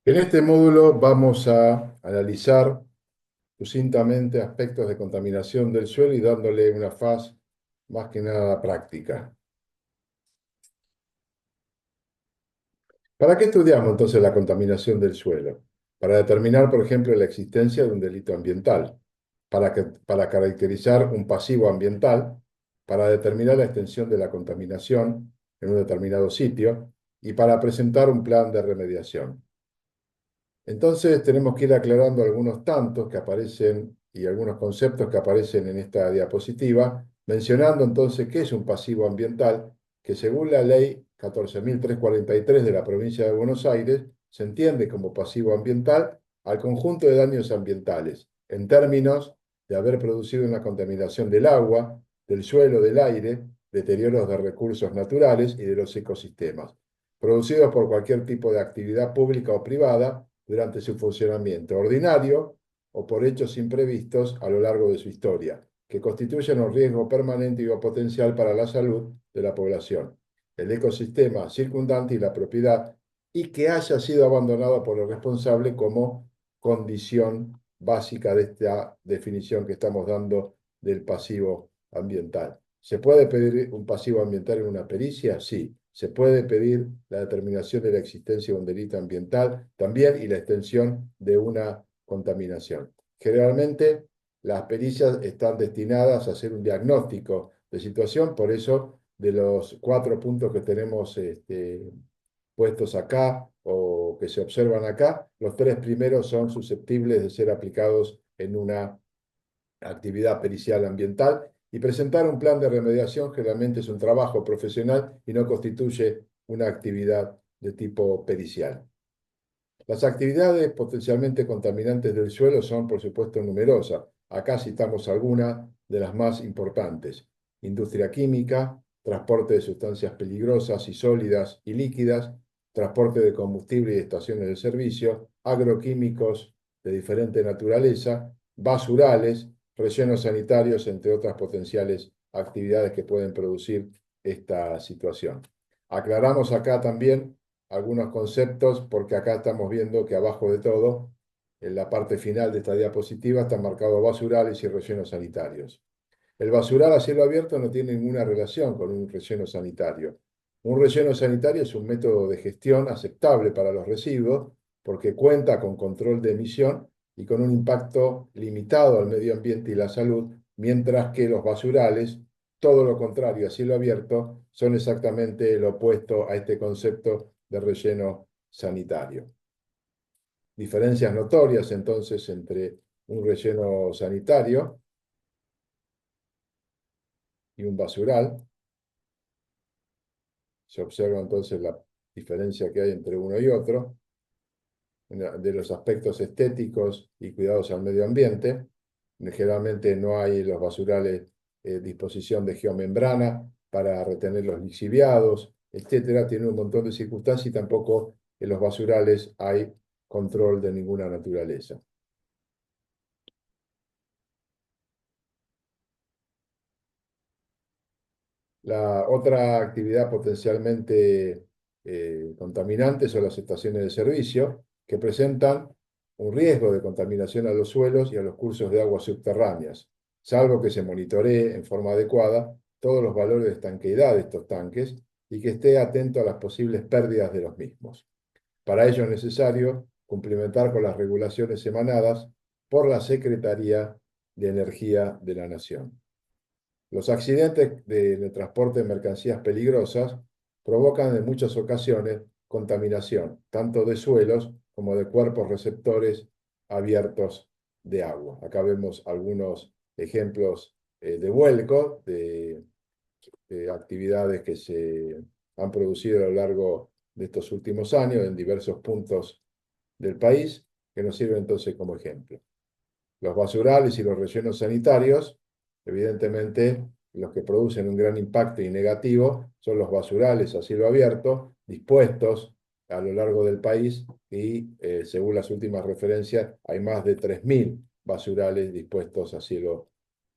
En este módulo vamos a analizar sucintamente aspectos de contaminación del suelo y dándole una faz más que nada práctica. ¿Para qué estudiamos entonces la contaminación del suelo? Para determinar, por ejemplo, la existencia de un delito ambiental, para caracterizar un pasivo ambiental, para determinar la extensión de la contaminación en un determinado sitio y para presentar un plan de remediación. Entonces tenemos que ir aclarando algunos tantos que aparecen y algunos conceptos que aparecen en esta diapositiva, mencionando entonces qué es un pasivo ambiental, que según la ley 14.343 de la provincia de Buenos Aires, se entiende como pasivo ambiental al conjunto de daños ambientales, en términos de haber producido una contaminación del agua, del suelo, del aire, deterioros de recursos naturales y de los ecosistemas, producidos por cualquier tipo de actividad pública o privada durante su funcionamiento ordinario o por hechos imprevistos a lo largo de su historia, que constituyen un riesgo permanente y o potencial para la salud de la población, el ecosistema circundante y la propiedad, y que haya sido abandonado por el responsable como condición básica de esta definición que estamos dando del pasivo ambiental. ¿Se puede pedir un pasivo ambiental en una pericia? Sí. Se puede pedir la determinación de la existencia de un delito ambiental también y la extensión de una contaminación. Generalmente, las pericias están destinadas a hacer un diagnóstico de situación, por eso de los 4 puntos que tenemos puestos acá o que se observan acá, los 3 primeros son susceptibles de ser aplicados en una actividad pericial ambiental y presentar un plan de remediación generalmente es un trabajo profesional y no constituye una actividad de tipo pericial. Las actividades potencialmente contaminantes del suelo son, por supuesto, numerosas. Acá citamos algunas de las más importantes. Industria química, transporte de sustancias peligrosas y sólidas y líquidas, transporte de combustible y estaciones de servicio, agroquímicos de diferente naturaleza, basurales, rellenos sanitarios, entre otras potenciales actividades que pueden producir esta situación. Aclaramos acá también algunos conceptos, porque acá estamos viendo que abajo de todo, en la parte final de esta diapositiva, están marcados basurales y rellenos sanitarios. El basural a cielo abierto no tiene ninguna relación con un relleno sanitario. Un relleno sanitario es un método de gestión aceptable para los residuos porque cuenta con control de emisión y con un impacto limitado al medio ambiente y la salud, mientras que los basurales, todo lo contrario, a cielo abierto, son exactamente lo opuesto a este concepto de relleno sanitario. Diferencias notorias entonces entre un relleno sanitario y un basural. Se observa entonces la diferencia que hay entre uno y otro, de los aspectos estéticos y cuidados al medio ambiente. Generalmente no hay los basurales disposición de geomembrana para retener los lixiviados, etcétera. Tiene un montón de circunstancias y tampoco en los basurales hay control de ninguna naturaleza. La otra actividad potencialmente contaminante son las estaciones de servicio, que presentan un riesgo de contaminación a los suelos y a los cursos de aguas subterráneas, salvo que se monitoree en forma adecuada todos los valores de estanqueidad de estos tanques y que esté atento a las posibles pérdidas de los mismos. Para ello es necesario cumplimentar con las regulaciones emanadas por la Secretaría de Energía de la Nación. Los accidentes de transporte de mercancías peligrosas provocan en muchas ocasiones contaminación, tanto de suelos como de cuerpos receptores abiertos de agua. Acá vemos algunos ejemplos de vuelco, de actividades que se han producido a lo largo de estos últimos años en diversos puntos del país, que nos sirven entonces como ejemplo. Los basurales y los rellenos sanitarios, evidentemente, los que producen un gran impacto y negativo son los basurales a cielo abierto, dispuestos a lo largo del país y, según las últimas referencias, hay más de 3.000 basurales dispuestos a cielo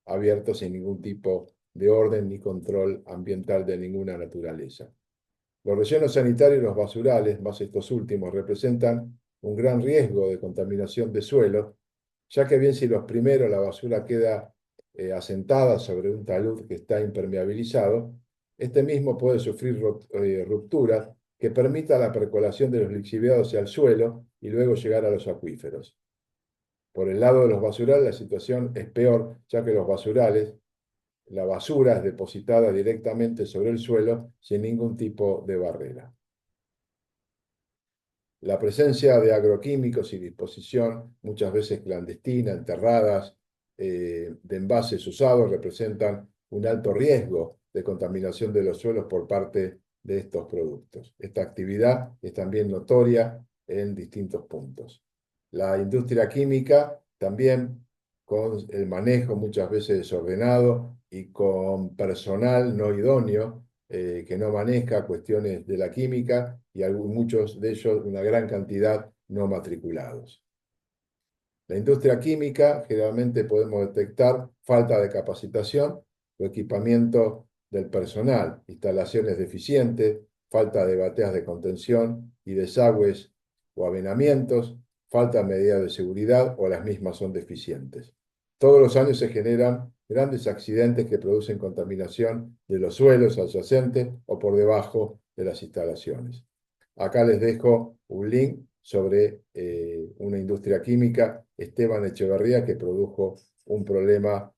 abierto sin ningún tipo de orden ni control ambiental de ninguna naturaleza. Los rellenos sanitarios y los basurales, más estos últimos, representan un gran riesgo de contaminación de suelo, ya que bien si los primeros la basura queda asentada sobre un talud que está impermeabilizado, este mismo puede sufrir rupturas que permita la percolación de los lixiviados hacia el suelo y luego llegar a los acuíferos. Por el lado de los basurales, la situación es peor, ya que los basurales, la basura es depositada directamente sobre el suelo sin ningún tipo de barrera. La presencia de agroquímicos y disposición, muchas veces clandestina, enterradas, de envases usados, representan un alto riesgo de contaminación de los suelos por parte de estos productos. Esta actividad es también notoria en distintos puntos. La industria química también, con el manejo muchas veces desordenado y con personal no idóneo, que no maneja cuestiones de la química y muchos de ellos, una gran cantidad, no matriculados. La industria química, generalmente podemos detectar falta de capacitación o equipamiento del personal, instalaciones deficientes, falta de bateas de contención y desagües o avenamientos, falta de medidas de seguridad o las mismas son deficientes. Todos los años se generan grandes accidentes que producen contaminación de los suelos adyacentes o por debajo de las instalaciones. Acá les dejo un link sobre una industria química, Esteban Echeverría, que produjo un problema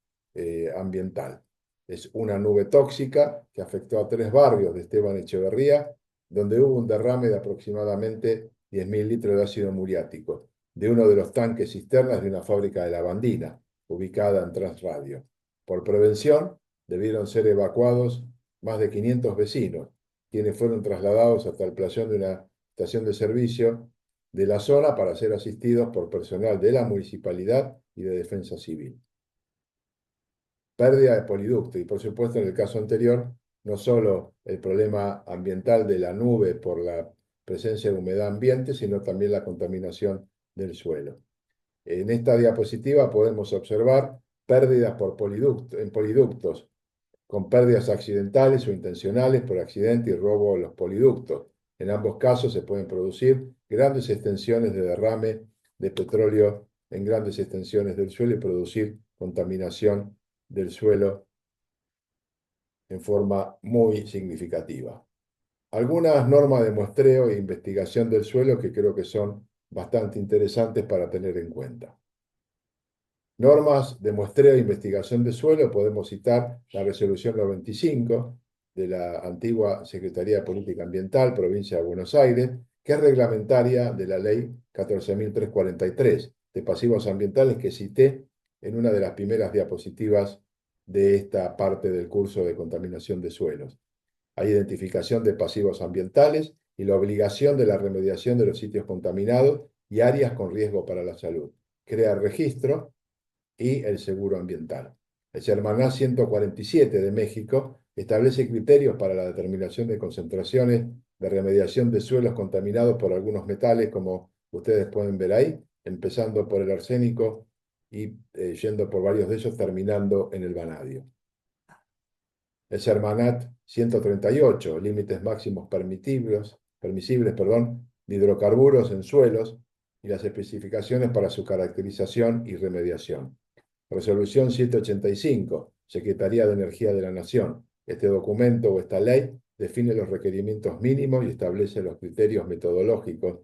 ambiental. Es una nube tóxica que afectó a 3 barrios de Esteban Echeverría, donde hubo un derrame de aproximadamente 10.000 litros de ácido muriático de uno de los tanques cisternas de una fábrica de lavandina, ubicada en Transradio. Por prevención, debieron ser evacuados más de 500 vecinos, quienes fueron trasladados hasta el playón de una estación de servicio de la zona para ser asistidos por personal de la municipalidad y de defensa civil. Pérdida de poliducto y, por supuesto, en el caso anterior, no solo el problema ambiental de la nube por la presencia de humedad ambiente, sino también la contaminación del suelo. En esta diapositiva podemos observar pérdidas en poliductos, con pérdidas accidentales o intencionales por accidente y robo de los poliductos. En ambos casos se pueden producir grandes extensiones de derrame de petróleo en grandes extensiones del suelo y producir contaminación del suelo en forma muy significativa. Algunas normas de muestreo e investigación del suelo que creo que son bastante interesantes para tener en cuenta. Normas de muestreo e investigación de suelo, podemos citar la resolución 95 de la antigua Secretaría de Política Ambiental, provincia de Buenos Aires, que es reglamentaria de la ley 14.343 de pasivos ambientales que cité en una de las primeras diapositivas de esta parte del curso de contaminación de suelos. Hay identificación de pasivos ambientales y la obligación de la remediación de los sitios contaminados y áreas con riesgo para la salud. Crea registro y el seguro ambiental. El Shermaná 147 de México establece criterios para la determinación de concentraciones de remediación de suelos contaminados por algunos metales, como ustedes pueden ver ahí, empezando por el arsénico y yendo por varios de ellos, terminando en el vanadio. El Shermanat 138, límites máximos permisibles, de hidrocarburos en suelos y las especificaciones para su caracterización y remediación. Resolución 785, Secretaría de Energía de la Nación. Este documento o esta ley define los requerimientos mínimos y establece los criterios metodológicos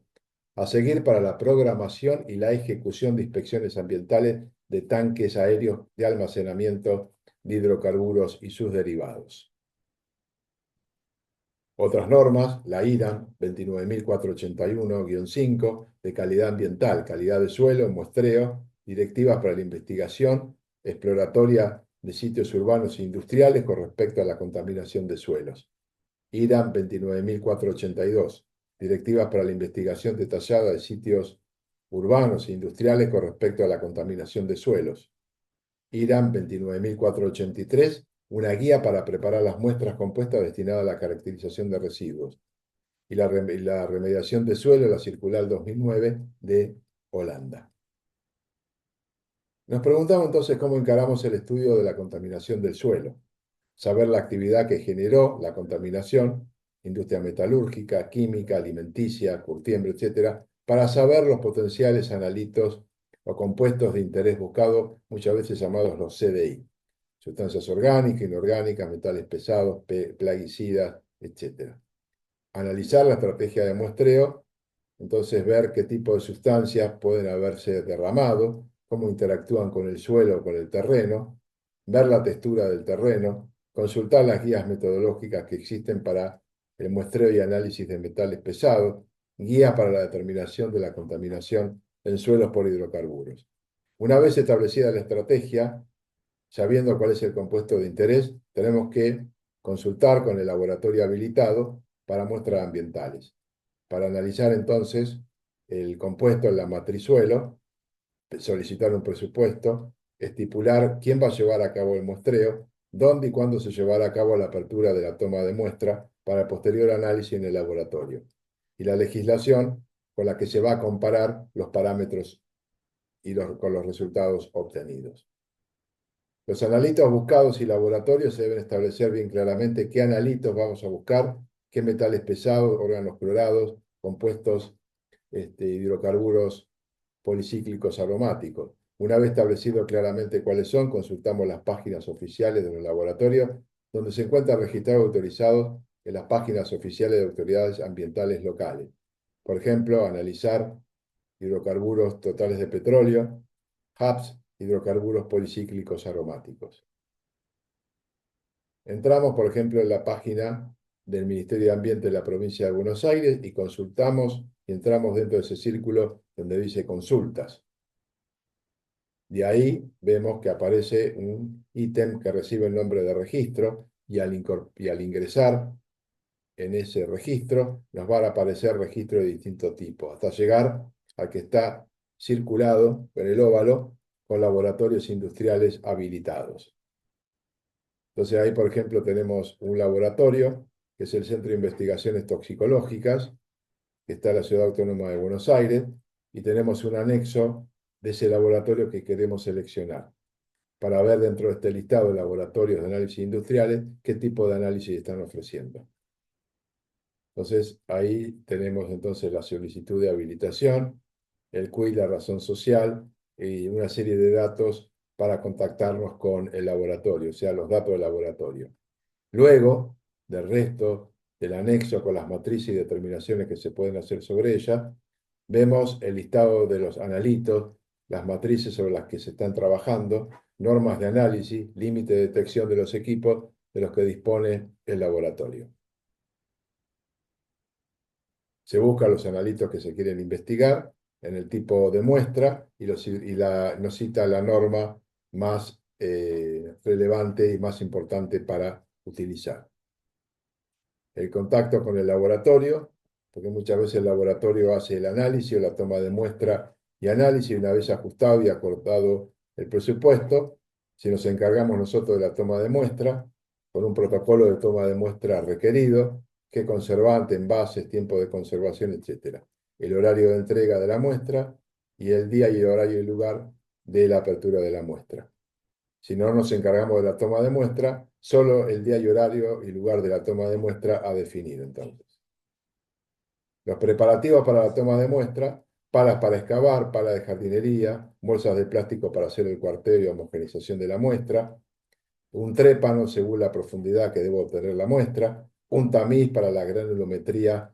a seguir para la programación y la ejecución de inspecciones ambientales de tanques aéreos de almacenamiento de hidrocarburos y sus derivados. Otras normas, la IRAM 29.481-5, de calidad ambiental, calidad de suelo, muestreo, directivas para la investigación exploratoria de sitios urbanos e industriales con respecto a la contaminación de suelos. IRAM 29.482, directivas para la investigación detallada de sitios urbanos e industriales con respecto a la contaminación de suelos. IRAM 29.483, una guía para preparar las muestras compuestas destinadas a la caracterización de residuos. Y la remediación de suelo, la circular 2009 de Holanda. Nos preguntamos entonces cómo encaramos el estudio de la contaminación del suelo. Saber la actividad que generó la contaminación, industria metalúrgica, química, alimenticia, curtiembre, etcétera, para saber los potenciales analitos o compuestos de interés buscado, muchas veces llamados los CDI, sustancias orgánicas, inorgánicas, metales pesados, plaguicidas, etc. Analizar la estrategia de muestreo, entonces ver qué tipo de sustancias pueden haberse derramado, cómo interactúan con el suelo o con el terreno, ver la textura del terreno, consultar las guías metodológicas que existen para el muestreo y análisis de metales pesados, guías para la determinación de la contaminación en suelos por hidrocarburos. Una vez establecida la estrategia, sabiendo cuál es el compuesto de interés, tenemos que consultar con el laboratorio habilitado para muestras ambientales. Para analizar entonces el compuesto en la matriz suelo, solicitar un presupuesto, estipular quién va a llevar a cabo el muestreo, dónde y cuándo se llevará a cabo la apertura de la toma de muestra para posterior análisis en el laboratorio, y la legislación con la que se va a comparar los parámetros y con los resultados obtenidos. Los analitos buscados y laboratorios se deben establecer bien claramente qué analitos vamos a buscar, qué metales pesados, órganos clorados, compuestos hidrocarburos policíclicos aromáticos. Una vez establecido claramente cuáles son, consultamos las páginas oficiales de los laboratorios, donde se encuentran registrados y autorizados en las páginas oficiales de autoridades ambientales locales. Por ejemplo, analizar hidrocarburos totales de petróleo, HAPS, hidrocarburos policíclicos aromáticos. Entramos, por ejemplo, en la página del Ministerio de Ambiente de la provincia de Buenos Aires y consultamos y entramos dentro de ese círculo donde dice consultas. De ahí vemos que aparece un ítem que recibe el nombre de registro y al ingresar en ese registro nos van a aparecer registros de distintos tipos, hasta llegar al que está circulado en el óvalo con laboratorios industriales habilitados. Entonces ahí, por ejemplo, tenemos un laboratorio, que es el Centro de Investigaciones Toxicológicas, que está en la Ciudad Autónoma de Buenos Aires, y tenemos un anexo de ese laboratorio que queremos seleccionar para ver dentro de este listado de laboratorios de análisis industriales qué tipo de análisis están ofreciendo. Entonces, ahí tenemos entonces la solicitud de habilitación, el CUI, la razón social y una serie de datos para contactarnos con el laboratorio, o sea, los datos del laboratorio. Luego, del resto del anexo con las matrices y determinaciones que se pueden hacer sobre ella, vemos el listado de los analitos, las matrices sobre las que se están trabajando, normas de análisis, límite de detección de los equipos de los que dispone el laboratorio. Se buscan los analitos que se quieren investigar en el tipo de muestra y nos cita la norma más relevante y más importante para utilizar. El contacto con el laboratorio, porque muchas veces el laboratorio hace el análisis o la toma de muestra y análisis, una vez ajustado y acordado el presupuesto, si nos encargamos nosotros de la toma de muestra, con un protocolo de toma de muestra requerido, qué conservante, envases, tiempo de conservación, etc. El horario de entrega de la muestra y el día y el horario y lugar de la apertura de la muestra. Si no nos encargamos de la toma de muestra, solo el día y horario y lugar de la toma de muestra a definir entonces. Los preparativos para la toma de muestra, palas para excavar, pala de jardinería, bolsas de plástico para hacer el cuarteo y homogenización de la muestra, un trépano según la profundidad que debo obtener la muestra, un tamiz para la granulometría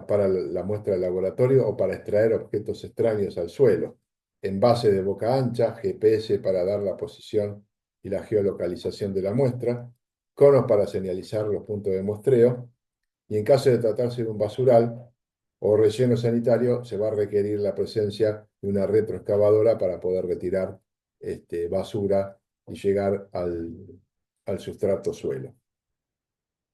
para la muestra del laboratorio o para extraer objetos extraños al suelo, envase de boca ancha, GPS para dar la posición y la geolocalización de la muestra, conos para señalizar los puntos de muestreo, y en caso de tratarse de un basural o relleno sanitario, se va a requerir la presencia de una retroexcavadora para poder retirar basura y llegar al sustrato suelo.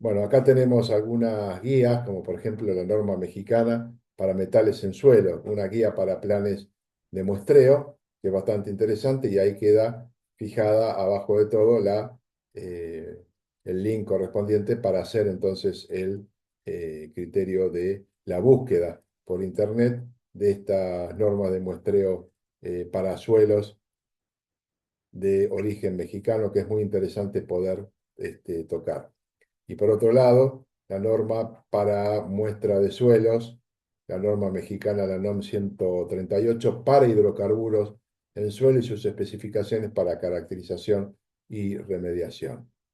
Bueno, acá tenemos algunas guías, como por ejemplo la norma mexicana para metales en suelo, una guía para planes de muestreo, que es bastante interesante, y ahí queda fijada abajo de todo el link correspondiente para hacer entonces el criterio de la búsqueda por internet de estas normas de muestreo para suelos de origen mexicano, que es muy interesante poder tocar. Y por otro lado, la norma para muestra de suelos la norma mexicana, la NOM 138, para hidrocarburos en suelo y sus especificaciones para caracterización y remediación.